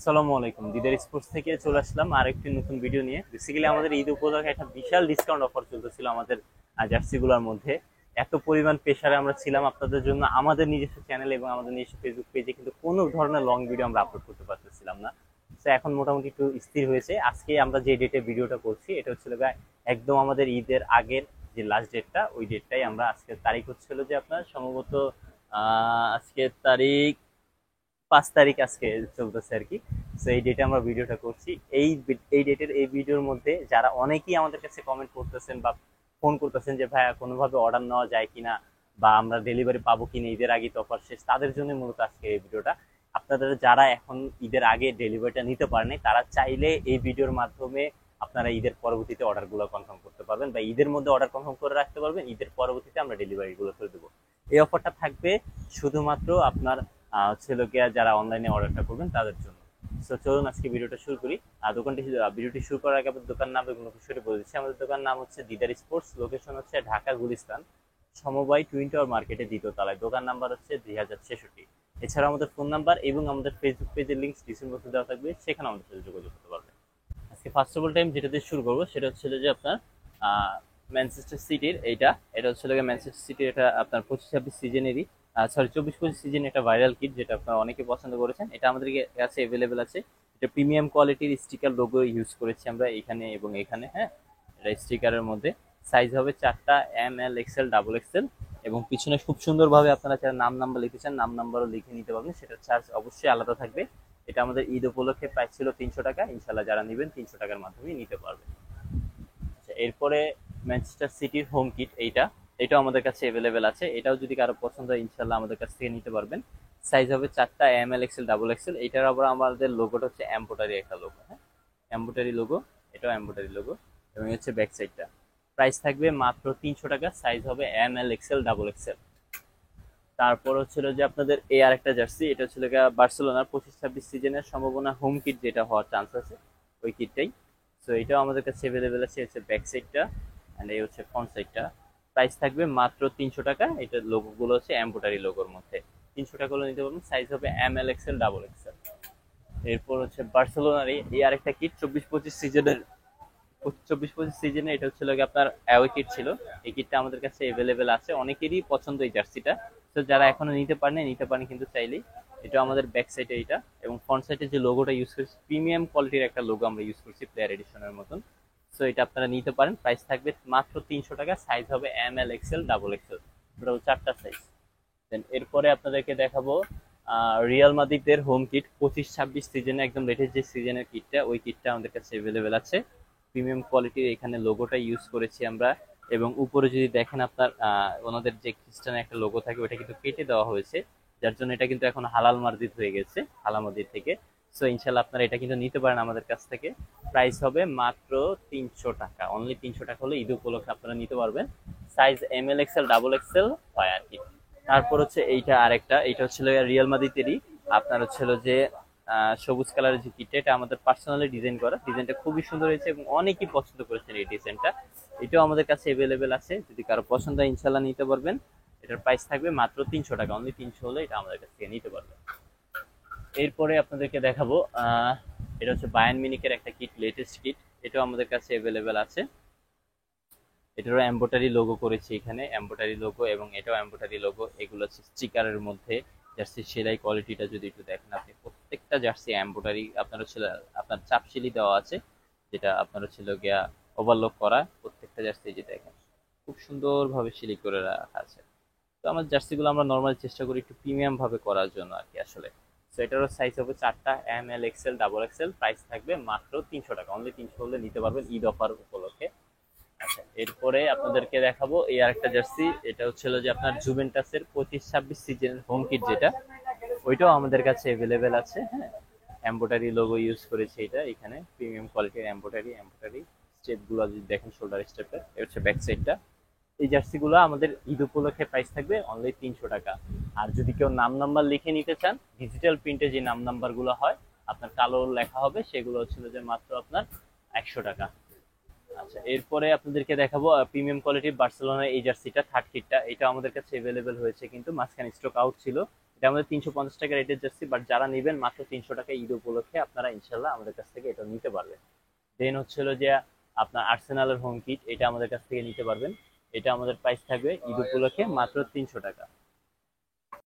আসসালামু আলাইকুম। দিদার স্পোর্টস থেকে চলে আসলাম আরেকটি নতুন ভিডিও নিয়ে। বেসিক্যালি আমাদের ঈদ উপলক্ষে একটা বিশাল ডিসকাউন্ট অফার চলতেছিল আমাদের জার্সিগুলোর মধ্যে। এত পরিমাণ প্রেসারে আমরা ছিলাম আপনাদের জন্য, আমাদের নিজস্ব চ্যানেল এবং আমাদের নিজস্ব ফেসবুক পেজে কিন্তু কোনো ধরনের লং ভিডিও আমরা আপলোড করতে পারতেছিলাম না। তো এখন মোটামুটি একটু স্থির হয়েছে। আজকে আমরা যে ডেটে ভিডিওটা করছি এটা হচ্ছিল একদম আমাদের ঈদের আগের যে লাস্ট ডেটটা, ওই ডেটটাই আমরা আজকের তারিখ হচ্ছিল যে আপনার সম্ভবত আজকের তারিখ 5 তারিখ আজকে চলতেছে আর কি। তো এই ডেটে আমরা ভিডিওটা করছি। এই ডেটের এই ভিডিওর মধ্যে যারা অনেকেই আমাদের কাছে কমেন্ট করতেছেন বা ফোন করতেছেন যে ভাইয়া কোনোভাবে অর্ডার নেওয়া যায় কিনা বা আমরা ডেলিভারি পাবো কিনা ঈদের আগে তো অফার শেষ, তাদের জন্য মূলত আজকে এই ভিডিওটা। আপনাদের যারা এখন ঈদের আগে ডেলিভারিটা নিতে পারেনি তারা চাইলে এই ভিডিওর মাধ্যমে আপনারা ঈদের পরবর্তীতে অর্ডারগুলো কনফার্ম করতে পারবেন বা ঈদের মধ্যে অর্ডার কনফার্ম করে রাখতে পারবেন। ঈদের পরবর্তীতে আমরা ডেলিভারিগুলো করে দেবো। এই অফারটা থাকবে শুধুমাত্র আপনার হচ্ছে লোকেরা যারা অনলাইনে অর্ডারটা করবেন তাদের জন্য। তো চলুন আজকে ভিডিওটা শুরু করি। ভিডিওটি শুরু করার আগে আপনার দোকান নাম এবং লোকেশনটি বলে দিচ্ছি। আমাদের দোকান নাম হচ্ছে দিদার স্পোর্টস, লোকেশন হচ্ছে ঢাকা গুলিস্তান সমবায় টুইন টাওয়ার মার্কেটের দ্বিতীয় তলায়। দোকান নাম্বার হচ্ছে 2066। এছাড়া আমাদের ফোন নাম্বার এবং আমাদের ফেসবুক পেজের লিঙ্ক ডিসক্রিপশন বক্সে দেওয়া থাকবে, সেখানে আমাদের সাথে যোগাযোগ করতে পারবেন। আজকে ফার্স্ট অফ অল টাইম যেটা দিয়ে শুরু করবো সেটা হচ্ছে যে আপনার ম্যানচেস্টার সিটির এটা হচ্ছে ম্যানচেস্টার সিটির, এটা আপনার 25-26 সিজনেরই, সরি 24-25 সিজন একটা ভাইরাল কিট যেটা আপনারা অনেকে পছন্দ করেছেন। এটা আমাদের কাছে অ্যাভেলেবেল আছে। এটা প্রিমিয়াম কোয়ালিটির স্টিকার লোগো ইউজ করেছি আমরা এখানে এবং এখানে। হ্যাঁ, এটা স্টিকারের মধ্যে সাইজ হবে 4টা, ML XL ডাবল XL, এবং পিছনে খুব সুন্দরভাবে আপনারা যারা নাম নাম্বার লিখতে চান নাম নাম্বারও লিখে নিতে পারবেন। সেটার চার্জ অবশ্যই আলাদা থাকবে। এটা আমাদের ঈদ উপলক্ষে প্রাইস ছিল 300 টাকা। ইনশাল্লাহ যারা নেবেন 300 টাকার মাধ্যমে নিতে পারবেন। আচ্ছা, এরপরে ম্যানচেস্টার সিটির হোম কিট এটাও আমাদের কাছে অ্যাভেলেবেল আছে। এটাও যদি কারো পছন্দ হয় ইনশাল্লাহ আমাদের কাছ থেকে নিতে পারবেন। সাইজ হবে 4টা, ML XL ডাবল XL। এটার আবার আমাদের লোগোটা হচ্ছে এম্বোটারি একটা লোগো। হ্যাঁ, এম্বোটারি লোগো, এটাও এম্বোটারি লোগো, এবং হচ্ছে ব্যাক সাইডটা। প্রাইস থাকবে মাত্র 300 টাকা। সাইজ হবে ML XL ডাবল XL। তারপর হচ্ছিল যে আপনাদের এই আরেকটা জার্সি, এটা হচ্ছিল বার্সেলোনার 25-26 সিজনের সম্ভাবনা হোম কিট যেটা হওয়ার চান্স আছে, ওই কিটটাই। সো এটাও আমাদের কাছে অ্যাভেলেবেল আছে। হচ্ছে ব্যাক সাইডটা অ্যান্ড এই হচ্ছে ফ্রন্ট সাইডটা। প্রাইস থাকবে মাত্র 300 টাকা। এটার লোগোগুলো হচ্ছে এম্বোটারি লোগোর মধ্যে। 300 টাকা হলে নিতে পারবেন। সাইজ হবে ML XL ডাবল XL। এরপর হচ্ছে বার্সেলোনার এই আরেকটা কিট 24-25 সিজনে এটা হচ্ছে আপনার অ্যাওয়ে কিট ছিল। এই কিটটা আমাদের কাছে অ্যাভেলেবেল আছে, অনেকেরই পছন্দ এই জার্সিটা। তো যারা এখনো নিতে পারেন কিন্তু চাইলেই। এটা আমাদের ব্যাক সাইডে এটা, এবং ফ্রন্ট সাইডে যে লোগোটা ইউজ করছি প্রিমিয়াম কোয়ালিটির একটা লোগো আমরা ইউজ করছি, প্লেয়ার এডিশনের মতন। সো এটা আপনারা নিতে পারেন। প্রাইস থাকবে মাত্র 300 টাকা। সাইজ হবে ML XL double XL, total 4টা সাইজ। দেন এরপরে আপনাদেরকে দেখাবো রিয়াল মাদ্রিদের হোম কিট 25-26 সিজনে, একদম লেটেস্ট যে সিজনের কিটটা, ওই কিটটা আমাদের কাছে অ্যাভেলেবেল আছে। প্রিমিয়াম কোয়ালিটির এখানে লোগোটা ইউজ করেছি আমরা। এবং উপরে যদি দেখেন আপনার ওনাদের যে খ্রিস্টানের একটা লোগো থাকে ওটা কিন্তু কেটে দেওয়া হয়েছে, যার জন্য এটা কিন্তু এখন হালাল মার্জিত হয়ে গেছে, হালাল মার্জিত থেকে। সো ইনশাল্লাহ আপনারা এটা কিন্তু নিতে পারেন আমাদের কাছ থেকে। প্রাইস হবে মাত্র 300 টাকা। অনলি 300 টাকা হলে ঈদ উপলক্ষে আপনারা নিতে পারবেন। Size ML XL double XL হয় আর কি। তারপর হচ্ছে এইটা আরেকটা, এইটা হচ্ছিল রিয়াল মাদ্রিদেরই, আপনার হচ্ছিল যে সবুজ কালারের যে কিটটা, এটা আমাদের পার্সোনালি ডিজাইন করা। ডিজাইনটা খুবই সুন্দর হয়েছে এবং অনেকেই পছন্দ করেছেন এই ডিজাইনটা। এটাও আমাদের কাছে অ্যাভেলেবেল আছে, যদি কারো পছন্দ হয় ইনশাল্লাহ নিতে পারবেন। এটার প্রাইস থাকবে মাত্র 300 টাকা। অনলি 300 হলে এটা আমাদের কাছ থেকে নিতে পারবেন। এরপরে আপনাদেরকে দেখাবো এটা হচ্ছে বায়ার্ন মিউনিখের একটা কিট, লেটেস্ট কিট। এটাও আমাদের কাছে অ্যাভেলেবেল আছে। এটারও এম্বোটারি লোগো করেছি এখানে, এম্বোটারি লোগো, এবং এটাও এম্বোটারি লোগো। এগুলো হচ্ছে স্টিকারের মধ্যে। জার্সির সেলাই কোয়ালিটিটা যদি একটু দেখেন আপনি, প্রত্যেকটা জার্সি এম্বোটারি। আপনার হচ্ছে আপনার চাপশিলি দেওয়া আছে, যেটা আপনার হচ্ছে গিয়া ওভারলক করা। প্রত্যেকটা জার্সি যে দেখেন খুব সুন্দরভাবে সিলি করে রাখা আছে। তো আমার জার্সিগুলো আমরা নর্মাল চেষ্টা করি একটু প্রিমিয়াম ভাবে করার জন্য আর কি আসলে। তো এটারও সাইজ হবে 4টা, ML XL double XL। Price থাকবে মাত্র 300 টাকা। অনলি 300 হলে নিতে পারবেন ঈদ অফার উপলক্ষে। আচ্ছা, এরপরে আপনাদেরকে দেখাবো এই আরেকটা জার্সি। এটা হচ্ছিল যে আপনার জুভেন্টাসের 25-26 সিজনের হোম কিট যেটা, ওইটাও আমাদের কাছে অ্যাভেলেবেল আছে। হ্যাঁ, এম্বোটারি লোগো ইউজ করেছে এটা এখানে, প্রিমিয়াম কোয়ালিটির এম্বোটারি স্টেপ গুলো যদি দেখেন, শোল্ডার স্টেপের। এটা হচ্ছে ব্যাক সাইডটা। এই জার্সিগুলো আমাদের ঈদ উপলক্ষে প্রাইস থাকবে অনলি 300 টাকা। আর যদি কেউ নাম নাম্বার লিখে নিতে চান, ডিজিটাল প্রিন্টে যে নাম নাম্বার গুলো হয় আপনার কালো লেখা হবে, সেগুলো হচ্ছিল যে মাত্র আপনার 100 টাকা। আচ্ছা, এরপরে আপনাদেরকে দেখাবো প্রিমিয়াম কোয়ালিটির বার্সেলোনার এই জার্সিটা, থার্ড কিটটা। এটা আমাদের কাছে অ্যাভেলেবেল হয়েছে, কিন্তু মাঝখানে স্টক আউট ছিল। এটা আমাদের 350 টাকা রেটের জার্সি, বাট যারা নেবেন মাত্র 300 টাকা ঈদ উপলক্ষে আপনারা ইনশাল্লাহ আমাদের কাছ থেকে এটা নিতে পারবেন। দেন হচ্ছিল যে আপনার আর্সেনালের হোম কিট, এটা আমাদের কাছ থেকে নিতে পারবেন। এটা আমাদের প্রাইস থাকবে ঈদ উপলক্ষে মাত্র 300 টাকা।